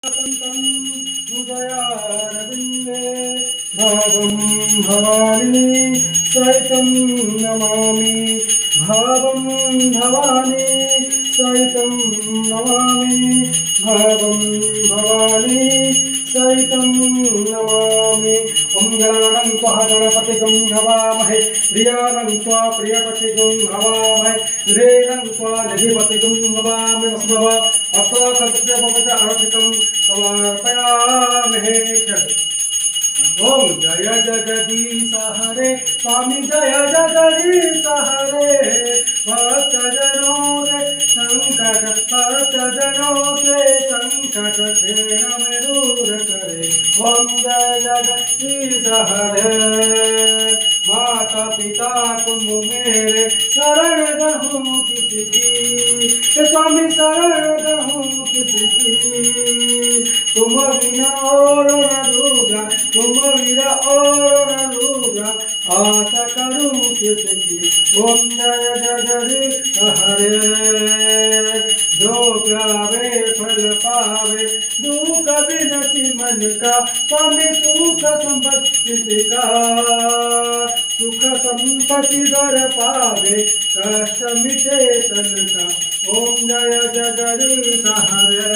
हृदयारविन्दे भावं भवानी सहितं नमामि भावं भवानी सहितं नमामि भावं भवानी सहितं नमामि। ॐ गणानं त्वा गणपतिगं हवामहे प्रियानं त्वा प्रियपतिगं हवामहे रेनं त्वा निधिपतिगं हवामि वस्मव अथवा कर्तव्यपच अर्पितं समर्पयामहे। ओम जय जगदीश हरे स्वामी जय जगदीश हरे भक्त जनों के संकट भक्त जनों के संकट क्षण में दूर करे। ओम जय जगदीश हरे माता पिता तुम मेरे शरण रहूं किसी की स्वामी शरण रहूं किसी की तुम बिना और न दूंगा तुम बिना और न दूंगा आशा करूं किसकी। ओम जय जगदीश हरे जो प्यावे फल पावे दुख बिनसी मन का स्वामी सुख संपत्ति का सुख संपत्ति दर पावे कष्ट मिटे तन का। ओम जय जगदीश हरे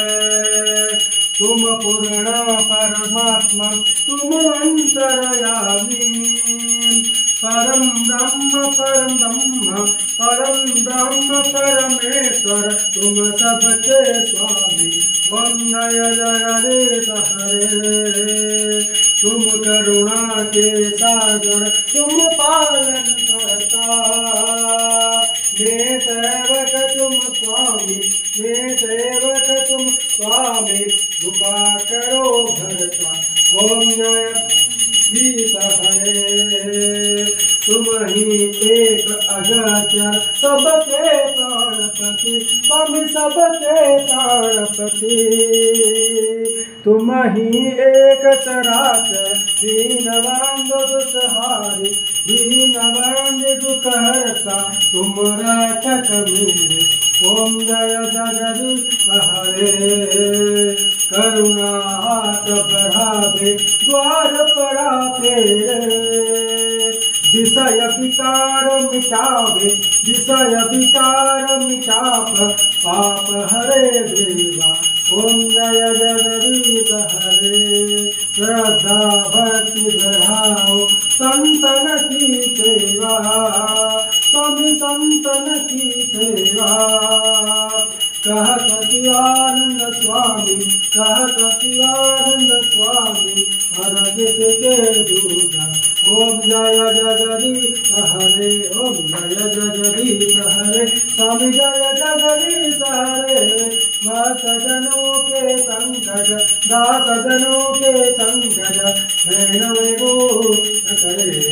तुम पूर्ण परमात्मा तुम अंतर्यामी परम ब्रह्म परमेश्वर तुम सबके स्वामी। ओम जय जगदीश हरे तुम करुणा के सागर तुम पालन करता मैं सेवक तुम स्वामी मैं सेवक तुम स्वामी कृपा करो भरता। ओम जय जगदीश हरे तुम ही एक अगोचर सबके प्राणपति स्वामी सबके प्राणपति तुम ही एक चराचर दीनबंधु दुसहारी दीनबंधु दुख हरता तुम रक्षक मेरे। ओम जय जगदीश हरे करुणा हाथ बढ़ावे द्वार पड़ा तेरे विषय विकार मिटावे विषय विकार मिटाप पाप हरे देवा। ओम जय जगदीश हरे श्रद्धा भक्ति बढ़ाओ संतन की सेवा स्वामी संतन की सेवा कहत शिवानंद स्वामी कहत शिवानंद स्वामी हर जिसके दूजा। ओम जय जगदीश हरे ओम जय जगदीश हरे स्वामी जय जगदीश हरे भक्त जनों के संकट दास जनों के संकट क्षण में दूर करे।